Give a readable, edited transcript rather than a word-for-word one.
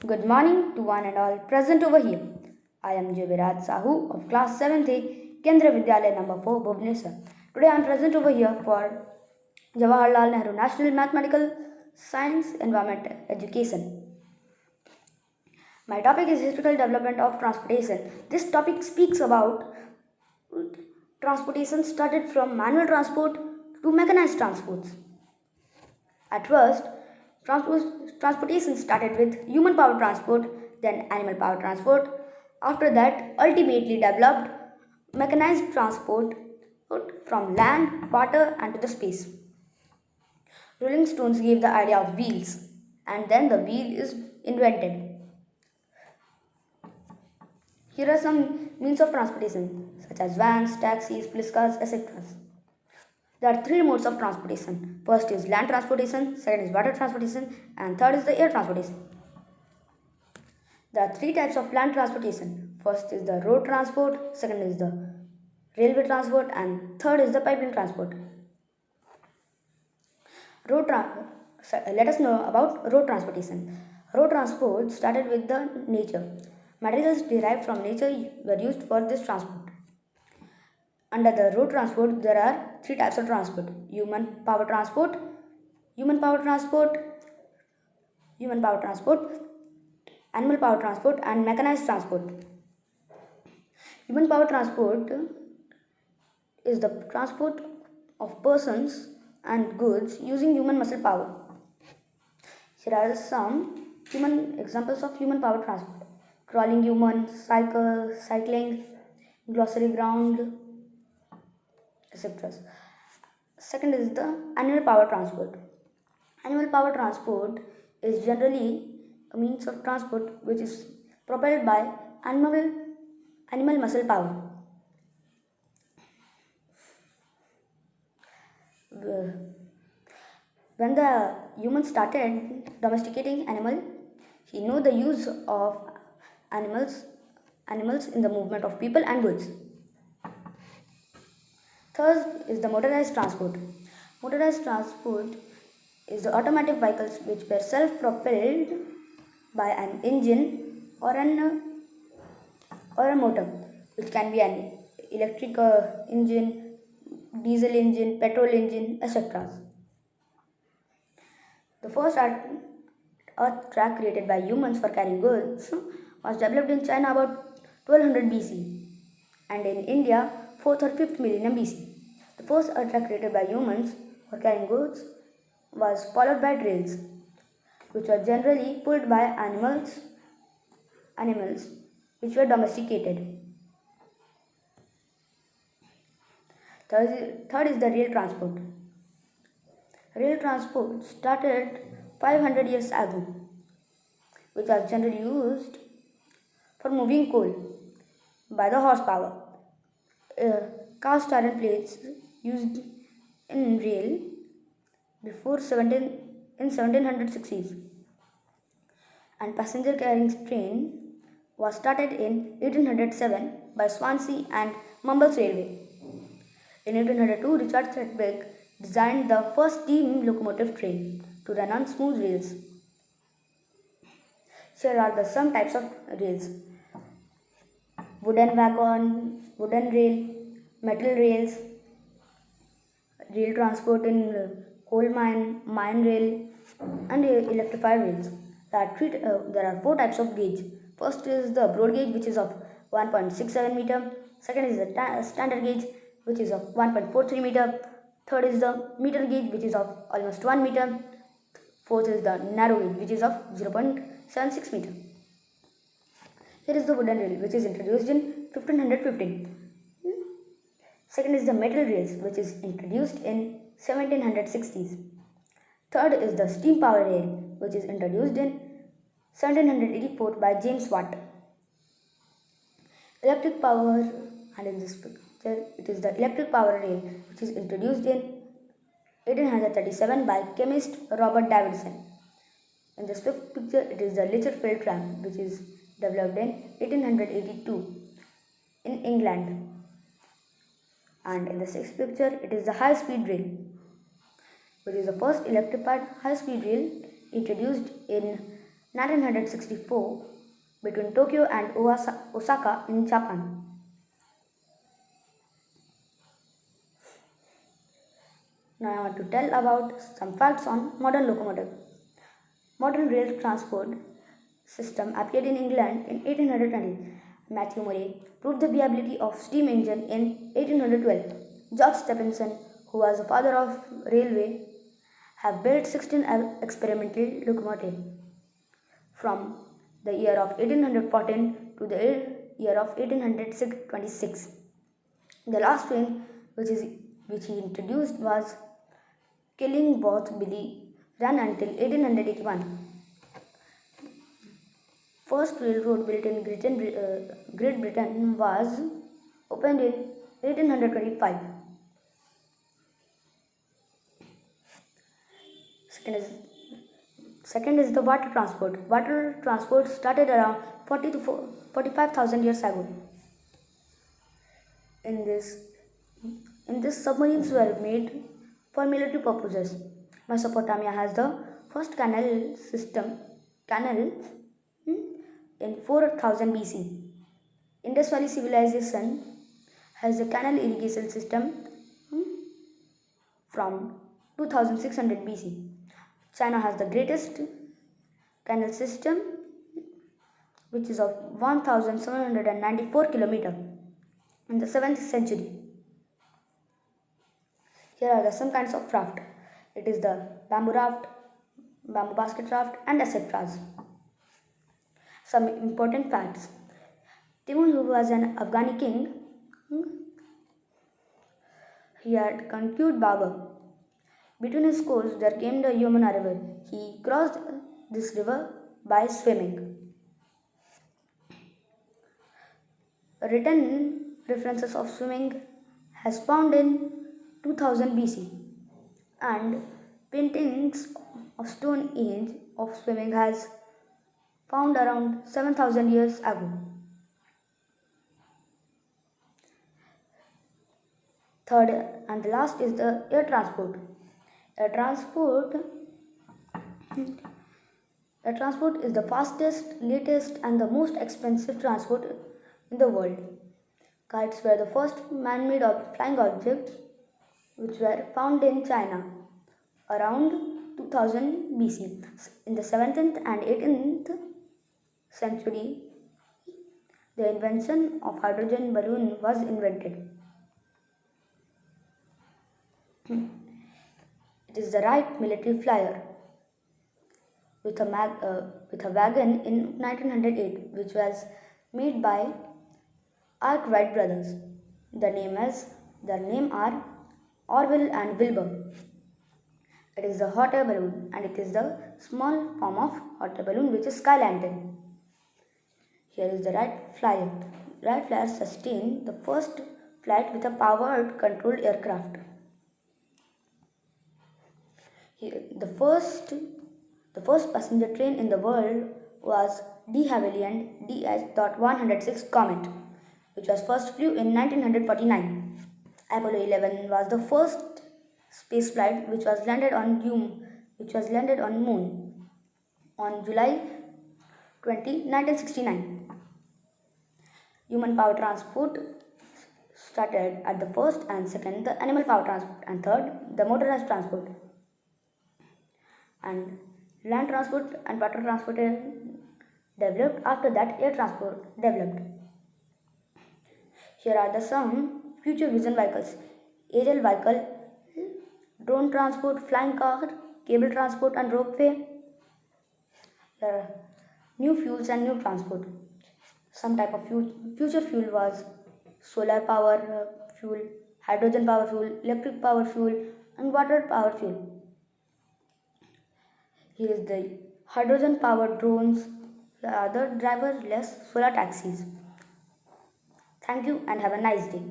Good morning to one and all present over here. I am Jubirat Sahu of class 7th A, Kendra Vidyalaya number 4, Bhubaneswar. Today I am present over here for Jawaharlal Nehru National Mathematical Science Environment Education. My topic is historical development of transportation. This topic speaks about transportation started from manual transport to mechanized transports. At first, transportation started with human power transport, then animal power transport. After that, ultimately developed mechanized transport from land, water, and to the space. Rolling Stones gave the idea of wheels, and then the wheel is invented. Here are some means of transportation, such as vans, taxis, police cars, etc. There are three modes of transportation. First is land transportation, second is water transportation, and third is the air transportation. There are three types of land transportation. First is the road transport, second is the railway transport, and third is the pipeline transport. Let us know about road transportation. Road transport started with the nature. Materials derived from nature were used for this transport. Under the road transport, there are three types of transport: human power transport, human power transport, human power transport, animal power transport, and mechanized transport. Human power transport is the transport of persons and goods using human muscle power. Here are some human examples of human power transport: crawling human, cycling, glossary ground, etc. Second is the animal power transport. Animal power transport is generally a means of transport which is propelled by animal muscle power. When the human started domesticating animal, he knew the use of animals in the movement of people and goods. Third is the motorized transport. Motorized transport is the automatic vehicles which were self-propelled by an engine or a motor, which can be an electric engine, diesel engine, petrol engine, etc. The first earth track created by humans for carrying goods was developed in China about 1200 BC and in India 4th or 5th millennium BC. The first earth track created by humans for carrying goods was followed by trails, which were generally pulled by animals which were domesticated. Third is the rail transport. Rail transport started 500 years ago, which was generally used for moving coal by the horsepower. Cast iron plates used in rail before 1760s, and passenger carrying train was started in 1807 by Swansea and Mumbles Railway. In 1802, Richard Threadneck designed the first steam locomotive train to run on smooth rails. Here are some types of rails: wooden wagon, wooden rail, metal rails, rail transport in coal mine rail, and electrified rails. There are four types of gauge. First is the broad gauge, which is of 1.67 meter. Second is the standard gauge, which is of 1.43 meter. Third is the meter gauge, which is of almost 1 meter. Fourth is the narrow gauge, which is of 0.76 meter. Here is the wooden rail, which is introduced in 1515. Second is the metal rails, which is introduced in 1760s. Third is the steam power rail, which is introduced in 1784 by James Watt. Electric power, and in this picture it is the electric power rail, which is introduced in 1837 by chemist Robert Davidson. In this fifth picture, it is the Lichterfield tram, which is developed in 1882 in England. And in the sixth picture, it is the high-speed rail, which is the first electrified high-speed rail introduced in 1964 between Tokyo and Osaka in Japan. Now I want to tell about some facts on modern locomotive. Modern rail transport system appeared in England in 1820. Matthew Murray proved the viability of steam engine in 1812. George Stephenson, who was the father of railway, have built 16 experimental locomotives from the year of 1814 to the year of 1826. The last train which he introduced was Killingworth Billy, ran until 1881. First railroad built in Great Britain was opened in 1825. Second is the water transport. Water transport started around 40 to 45,000 years ago. In this, submarines were made for military purposes. Mesopotamia has the first canal in 4000 BC. Indus Valley civilization has a canal irrigation system from 2600 BC. China has the greatest canal system, which is of 1794 km in the 7th century. Here are some kinds of raft. It is the bamboo raft, bamboo basket raft, and etc. Some important facts. Timur, who was an Afghani king, he had conquered Babur. Between his course there came the Yamuna river. He crossed this river by swimming. Written references of swimming has found in 2000 BC, and paintings of Stone Age of swimming has found around 7000 years ago. Third and the last is the air transport. Air transport is the fastest, latest, and the most expensive transport in the world. Kites were the first man-made flying objects which were found in China around 2000 BC. In the 17th and 18th century, the invention of hydrogen balloon was invented. It is the Wright military flyer with a wagon in 1908, which was made by Arkwright brothers. The name are Orville and Wilbur. It is the hot air balloon, and it is the small form of hot air balloon which is sky lantern. Here is the Wright flyer. Wright flyer sustained the first flight with a powered controlled aircraft. Here, the first passenger train in the world was de Havilland DS.106 Comet, which was first flew in 1949. Apollo 11 was the first space flight which was landed on Moon on July 20, 1969. Human power transport started at the first and second, the animal power transport, and third, the motorized transport. And land transport and water transport developed. After that, air transport developed. Here are some future vision vehicles: aerial vehicle, drone transport, flying car, cable transport, and ropeway. There are new fuels and new transport. Some type of future fuel was solar power fuel, hydrogen power fuel, electric power fuel, and water power fuel. Here is the hydrogen powered drones, the other driverless solar taxis. Thank you and have a nice day.